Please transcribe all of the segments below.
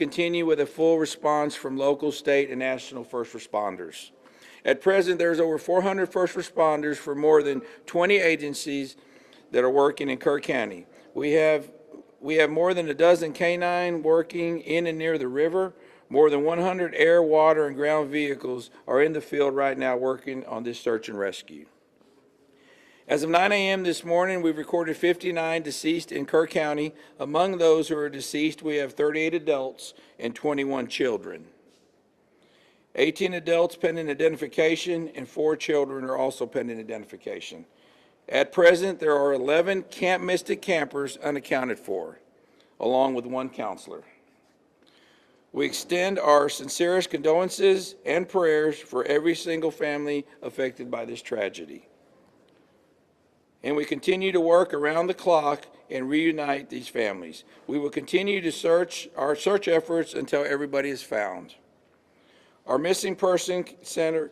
continue with a full response from local, state, and national first responders. At present, there's over 400 first responders for more than 20 agencies that are working in Kerr County. We have more than a dozen canine working in and near the river. More than 100 air, water, and ground vehicles are in the field right now working on this search and rescue. As of 9 a.m. this morning, we've recorded 59 deceased in Kerr County. Among those who are deceased, we have 38 adults and 21 children. 18 adults pending identification, and 4 children are also pending identification. At present, there are 11 Camp Mystic campers unaccounted for, along with 1 counselor. We extend our sincerest condolences and prayers for every single family affected by this tragedy. And we continue to work around the clock and reunite these families. We will continue to our search efforts until everybody is found. Our missing person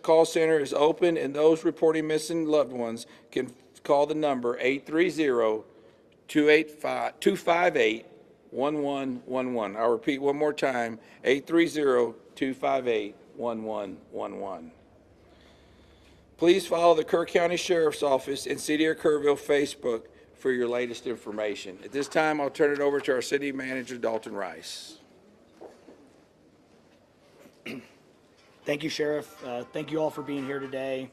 call center is open, and those reporting missing loved ones can call the number 830-258-1111. I'll repeat one more time, 830-258-1111. Please follow the Kerr County Sheriff's Office and City of Kerrville Facebook for your latest information. At this time, I'll turn it over to our City Manager, Dalton Rice. Thank you, Sheriff. Thank you all for being here today.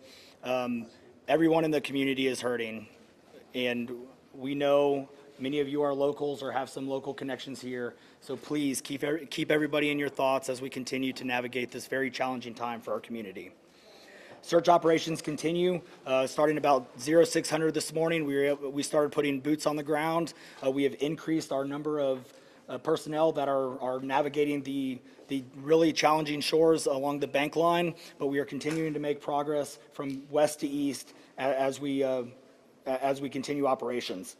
Everyone in the community is hurting, and we know many of you are locals or have some local connections here, so please keep everybody in your thoughts as we continue to navigate this very challenging time for our community. Search operations continue. Starting about 0600 this morning, we started putting boots on the ground. We have increased our number of personnel that are navigating the really challenging shores along the bank line, but we are continuing to make progress from west to east as we continue operations.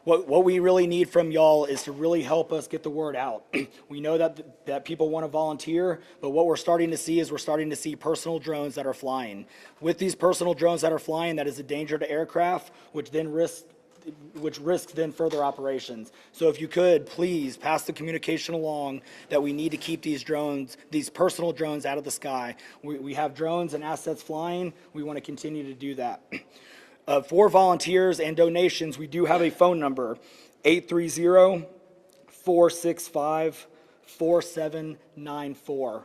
What we really need from y'all is to really help us get the word out. We know that people want to volunteer, but what we're starting to see is personal drones that are flying. With these personal drones that are flying, that is a danger to aircraft, which risks then further operations. So if you could, please pass the communication along that we need to keep these personal drones out of the sky. We have drones and assets flying. We want to continue to do that. For volunteers and donations, we do have a phone number, 830-465-4794.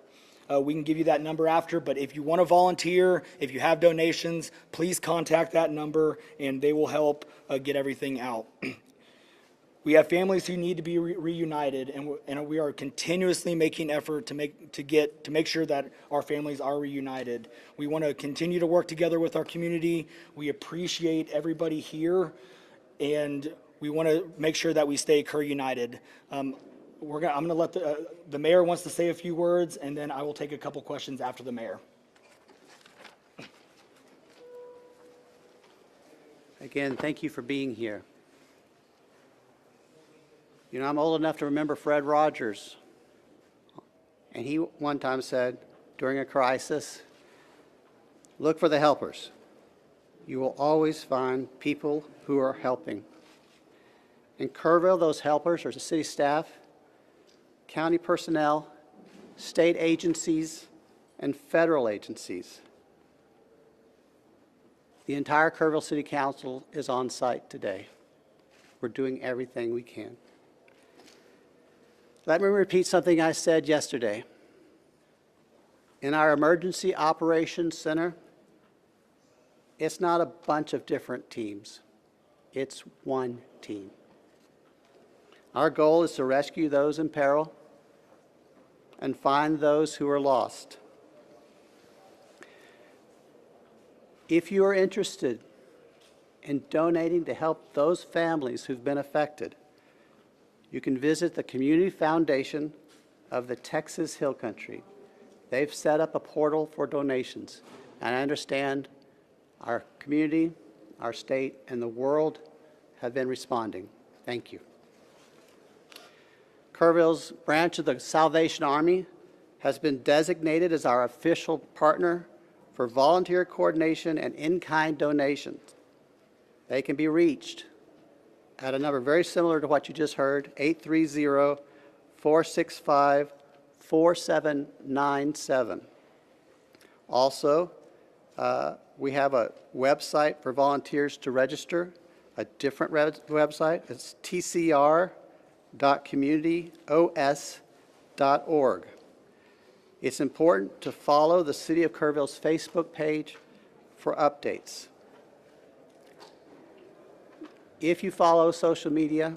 We can give you that number after, but if you want to volunteer, if you have donations, please contact that number and they will help get everything out. We have families who need to be reunited, and we are continuously making effort to make sure that our families are reunited. We want to continue to work together with our community. We appreciate everybody here, and we want to make sure that we stay Kerr united. I'm going to let the mayor wants to say a few words, and then I will take a couple questions after the mayor. Again, thank you for being here. You know, I'm old enough to remember Fred Rogers, and he one time said, during a crisis, look for the helpers. You will always find people who are helping. In Kerrville, those helpers are the city staff, county personnel, state agencies, and federal agencies. The entire Kerrville City Council is on site today. We're doing everything we can. Let me repeat something I said yesterday. In our Emergency Operations Center, it's not a bunch of different teams. It's one team. Our goal is to rescue those in peril and find those who are lost. If you are interested in donating to help those families who've been affected, you can visit the Community Foundation of the Texas Hill Country. They've set up a portal for donations, and I understand our community, our state, and the world have been responding. Thank you. Kerrville's branch of the Salvation Army has been designated as our official partner for volunteer coordination and in-kind donations. They can be reached at a number very similar to what you just heard, 465-4797. Also, we have a website for volunteers to register, a different website. It's tcr.communityos.org. It's important to follow the City of Kerrville's Facebook page for updates. If you follow social media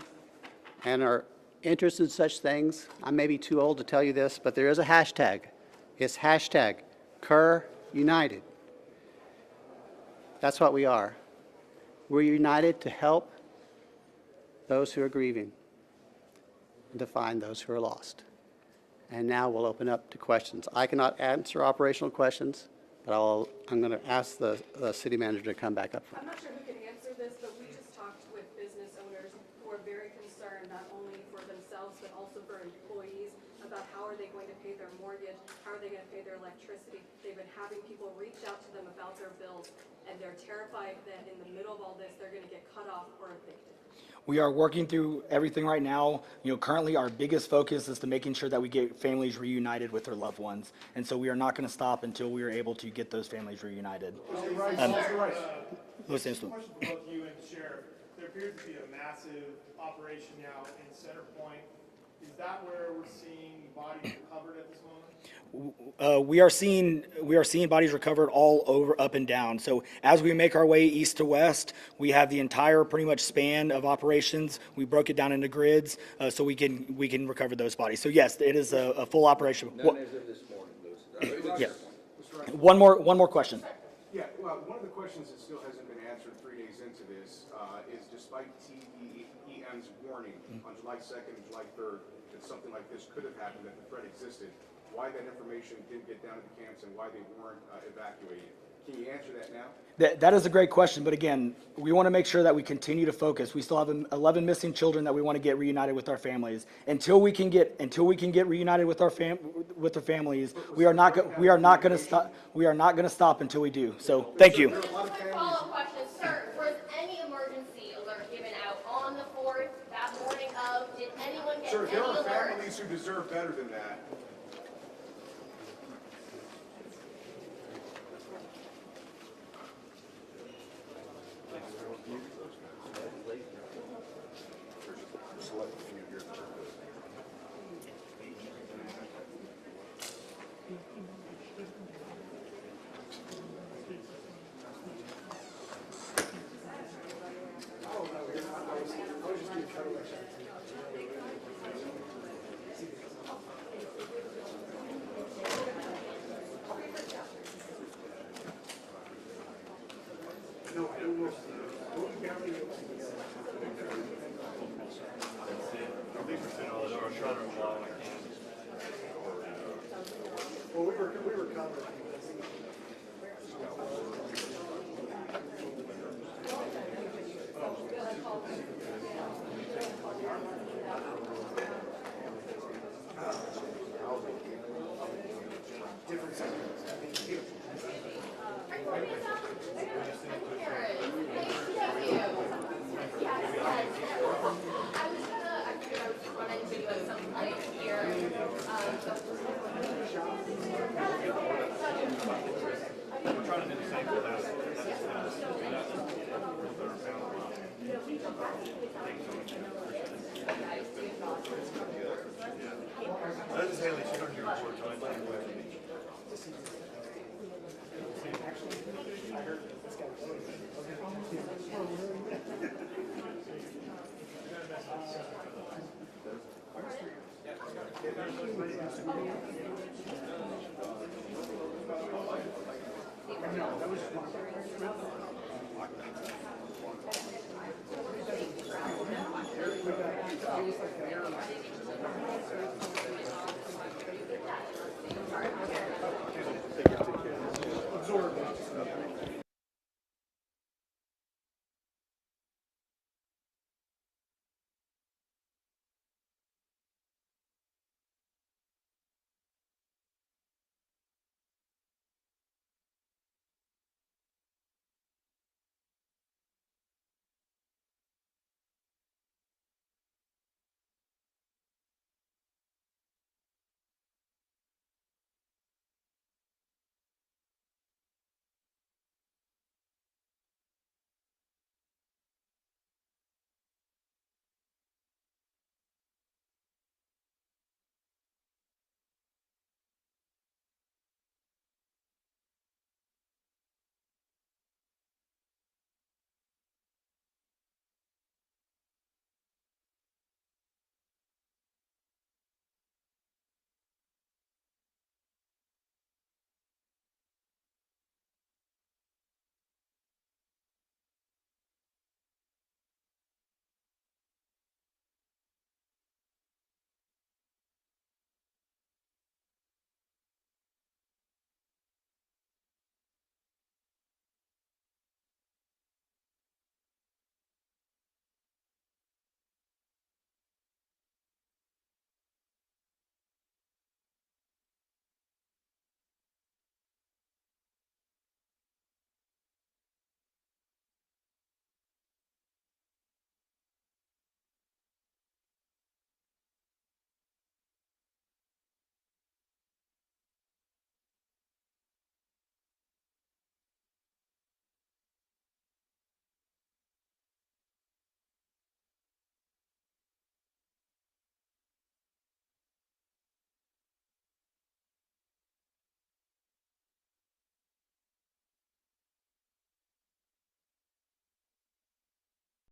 and are interested in such things, I may be too old to tell you this, but there is a hashtag. It's hashtag Kerr United. That's what we are. We're united to help those who are grieving and to find those who are lost. And now we'll open up to questions. I cannot answer operational questions, but I'm going to ask the city manager to come back up. I'm not sure who can answer this, but we just talked with business owners who are very concerned, not only for themselves, but also for employees, about how are they going to pay their mortgage, how are they going to pay their electricity. They've been having people reach out to them about their bills, and they're terrified that in the middle of all this, they're going to get cut off or evicted. We are working through everything right now. Currently our biggest focus is to making sure that we get families reunited with their loved ones. And so we are not going to stop until we are able to get those families reunited. Mr. Rice, Listen, question for both you and the sheriff. There appears to be a massive operation now in Center Point. Is that where we're seeing bodies recovered at this moment? we are seeing bodies recovered all over, up and down. So as we make our way east to west, we have the entire pretty much span of operations. We broke it down into grids so we can recover those bodies. So yes, it is a full operation. None as of this morning, Louis. Yeah. One more question. Yeah, well, one of the questions that still hasn't been answered 3 days into this is despite TEM's warning on July 2nd and July 3rd that something like this could have happened, that the threat existed, why that information didn't get down to the camps and why they weren't evacuated. Can you answer that now? That is a great question, but again, we want to make sure that we continue to focus. We still have 11 missing children that we want to get reunited with our families. Until we can get reunited with our families, we are not going to stop. We are not going to stop until we do. So, thank you. Quick follow-up question, sir. Was any emergency alert given out on the 4th, that morning of? Did anyone get Sir, any there are alert? families who deserve better than that. Well, we were covered.